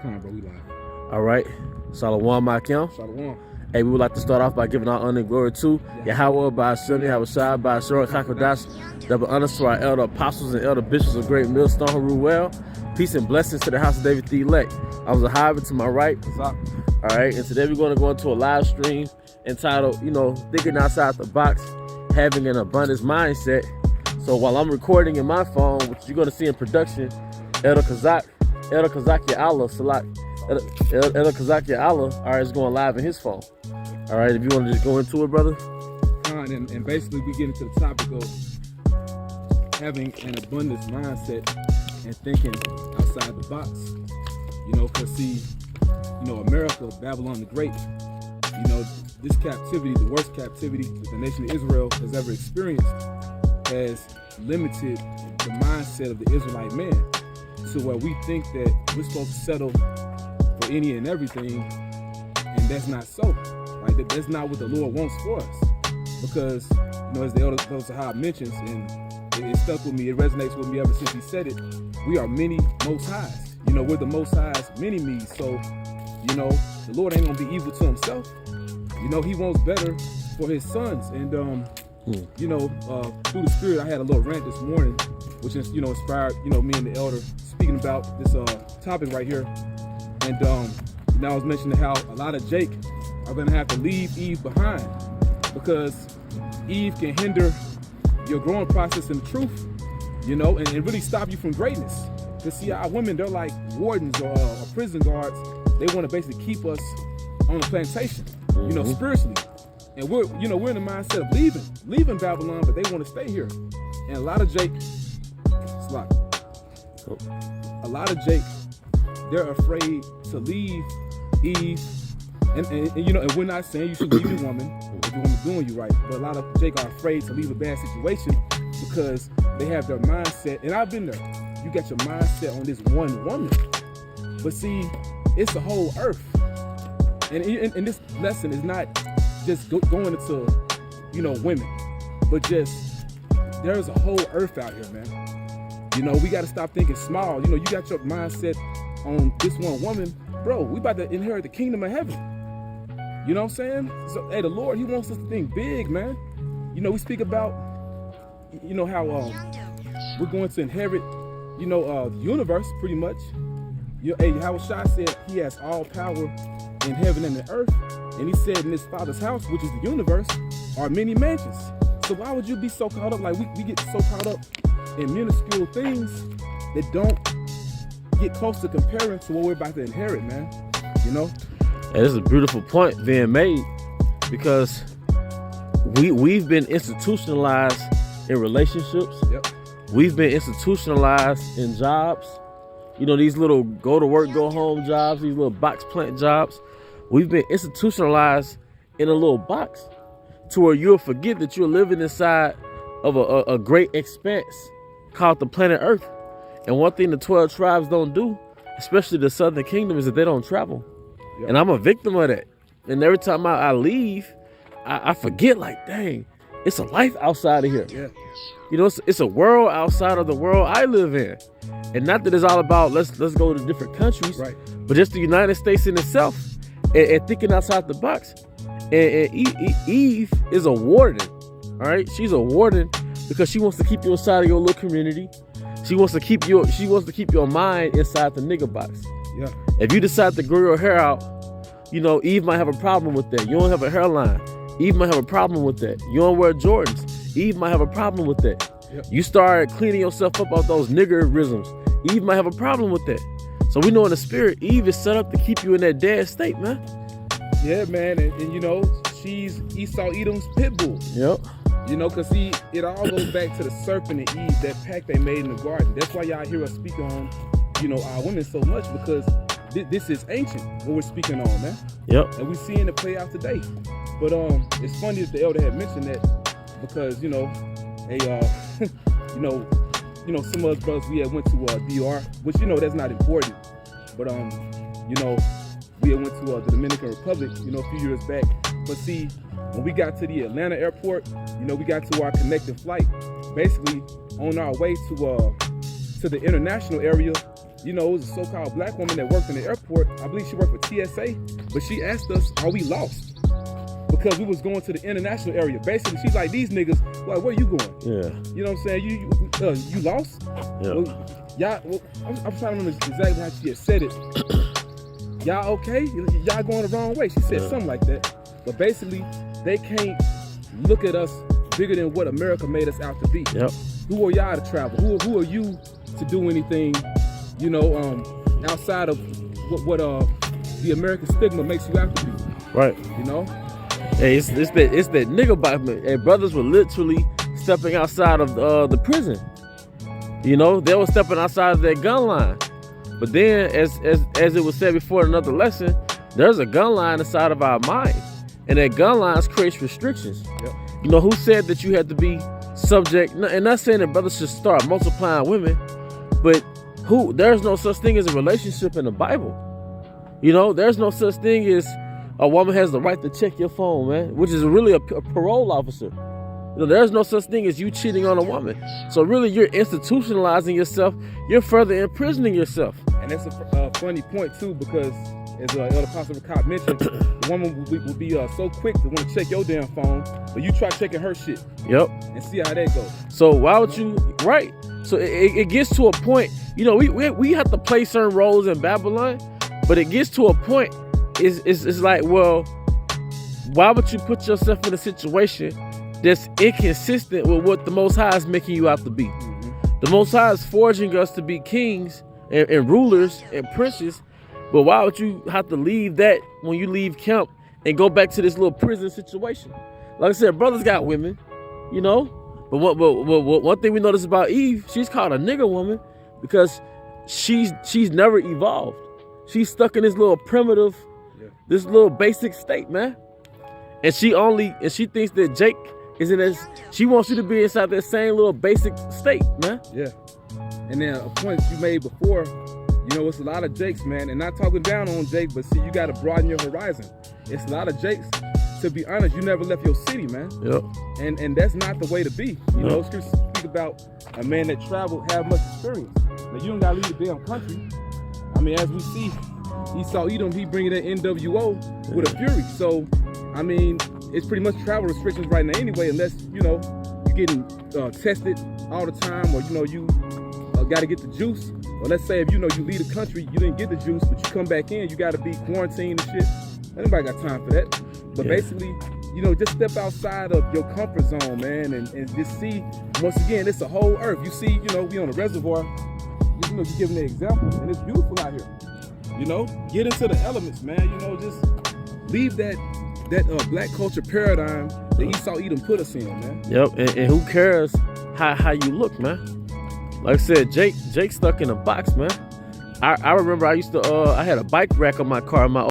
Come on, bro, we live. All right. Shalom, Makim. Shalom. Hey, we would like to start off by giving our honor and glory to Yahweh, by Hashem, Yahushua, by Shura Kakodash, double honors to our elder apostles and elder bishops of Great Millstone who rule well. Peace and blessings to the house of David the elect. I was a Hive to my right. What's up? All right, and today we're going to go into a live stream entitled, thinking outside the box, having an abundance mindset. So while I'm recording in my phone, which you're going to see in production, Elder Kazaki Allah, Elder Kazaki Allah, all right, is going live in his phone. All right, if you want to just go into it, brother. And basically we get into the topic of having an abundance mindset and thinking outside the box. Because see, America, Babylon the Great, this captivity, the worst captivity that the nation of Israel has ever experienced, has limited the mindset of the Israelite man to where we think that we're supposed to settle for any and everything, and that's not so. Right? That's not what the Lord wants for us. Because, as the elder Sahab mentions, and it stuck with me, it resonates with me ever since he said it, we are many most highs. We're the most highs, many me's. So, the Lord ain't gonna be evil to himself. He wants better for his sons. And through the Spirit, I had a little rant this morning, which is, inspired, me and the elder speaking about this topic right here. And I was mentioning how a lot of Jake are gonna have to leave Eve behind, because Eve can hinder your growing process in the truth, and really stop you from greatness. Because see, our women, they're like wardens or prison guards. They want to basically keep us on the plantation, spiritually. And we're in the mindset of leaving Babylon, but they want to stay here. And a lot of Jake, they're afraid to leave Eve. And we're not saying you should leave your woman if your woman's doing you right, but a lot of Jake are afraid to leave a bad situation because they have their mindset. And I've been there. You got your mindset on this one woman, but see, it's a whole earth. And this lesson is not just going into, women, but just there's a whole earth out here, man. We got to stop thinking small. You got your mindset on this one woman, bro. We about to inherit the kingdom of heaven. You know what I'm saying? So, hey, the Lord, he wants us to think big, man. We speak about, how we're going to inherit, the universe pretty much. Yahushua said he has all power in heaven and the earth. And he said in his Father's house, which is the universe, are many mansions. So why would you be so caught up? Like we get so caught up in minuscule things that don't get close to comparing to what we're about to inherit, man. And this is a beautiful point being made, because we've been institutionalized in relationships. Yep. We've been institutionalized in jobs. These little go to work, go home jobs, these little box plant jobs. We've been institutionalized in a little box to where you'll forget that you're living inside of a great expanse called the planet Earth. And one thing the 12 tribes don't do, especially the Southern Kingdom, is that they don't travel. Yep. And I'm a victim of that. And every time I leave, I forget, like, dang, it's a life outside of here. Yeah. It's a world outside of the world I live in. And not that it's all about let's go to different countries, right, but just the United States in itself, and thinking outside the box. And Eve is a warden, all right? She's a warden because she wants to keep you inside of your little community. She wants to keep your mind inside the nigga box. Yeah. If you decide to grow your hair out, Eve might have a problem with that. You don't have a hairline. Eve might have a problem with that. You don't wear Jordans. Eve might have a problem with that. Yep. You start cleaning yourself up off those niggerisms. Eve might have a problem with that. So we know in the spirit, Eve is set up to keep you in that dead state, man. Yeah, man. And she's Esau Edom's pit bull. Yep. Because it all goes back to the serpent and Eve, that pact they made in the garden. That's why y'all hear us speak on, our women so much, because this is ancient, what we're speaking on, man. Yep. And we're seeing it play out today. But it's funny that the elder had mentioned that, because, some of us brothers, we had went to DR, which, that's not important. But, we had went to the Dominican Republic, a few years back. But see, when we got to the Atlanta airport, we got to our connecting flight, basically on our way to the international area. you know, it was a so-called black woman that worked in the airport. I believe she worked for TSA, but she asked us, are we lost? Because we was going to the international area. Basically, she's like, these niggas, like, where you going? Yeah. You know what I'm saying? You lost? Yeah. I'm trying to remember exactly how she had said it. Y'all okay? Y'all going the wrong way. She said something like that. But basically, they can't look at us bigger than what America made us out to be. Yep. Who are y'all to travel? Who are you to do anything, you know, outside of what the American stigma makes you out to be? Right. You know? Hey, it's that nigga bite. Hey, brothers were literally stepping outside of the prison. You know, they were stepping outside of that gun line. But then, as it was said before in another lesson, there's a gun line inside of our mind, and that gun line creates restrictions. Yep. You know, who said that you had to be subject? And not saying that brothers should start multiplying women, but there's no such thing as a relationship in the Bible. You know, there's no such thing as a woman has the right to check your phone, man, which is really a parole officer. You know, there's no such thing as you cheating on a woman. So really, you're institutionalizing yourself. You're further imprisoning yourself. And that's a funny point too, because as Elder Pastor Ricard mentioned, the woman will be so quick to want to check your damn phone, but you try checking her shit. Yep. And see how that goes. So why would you? Right. So it gets to a point. You know, we have to play certain roles in Babylon, but it gets to a point. It's like, well, why would you put yourself in a situation that's inconsistent with what the Most High is making you out to be? Mm-hmm. The Most High is forging us to be kings and rulers and princes, but why would you have to leave that when you leave camp and go back to this little prison situation? Like I said, brothers got women, you know, but one thing we notice about Eve, she's called a nigger woman because she's never evolved. She's stuck in this little primitive, this little basic state, man. And she thinks that Jake is in this. She wants you to be inside that same little basic state, man. Yeah. And then a point you made before, you know, it's a lot of Jakes, man, and not talking down on Jake, but see, you got to broaden your horizon. It's a lot of Jakes. To be honest, you never left your city, man. Yep. And that's not the way to be. You know, scriptures speak about a man that traveled, have much experience. Now, you don't got to leave the damn country. I mean, as we see, Esau Edom, he bringing that NWO with a fury. So, I mean, it's pretty much travel restrictions right now anyway, unless, you know, you're getting tested all the time, or, you know, you got to get the juice. Or let's say if, you know, you leave the country, you didn't get the juice, but you come back in, you got to be quarantined and shit. Anybody got time for that? But basically, you know, just step outside of your comfort zone, man, and just see, once again, it's a whole earth. You see, you know, we on a reservoir, you know, you're giving the example, and it's beautiful out here. You know, get into the elements, man. You know, just leave that black culture paradigm that Esau Edom put us in, man. Yep, and who cares how you look, man? Like I said, Jake stuck in a box, man. I remember I used to I had a bike rack on my car in my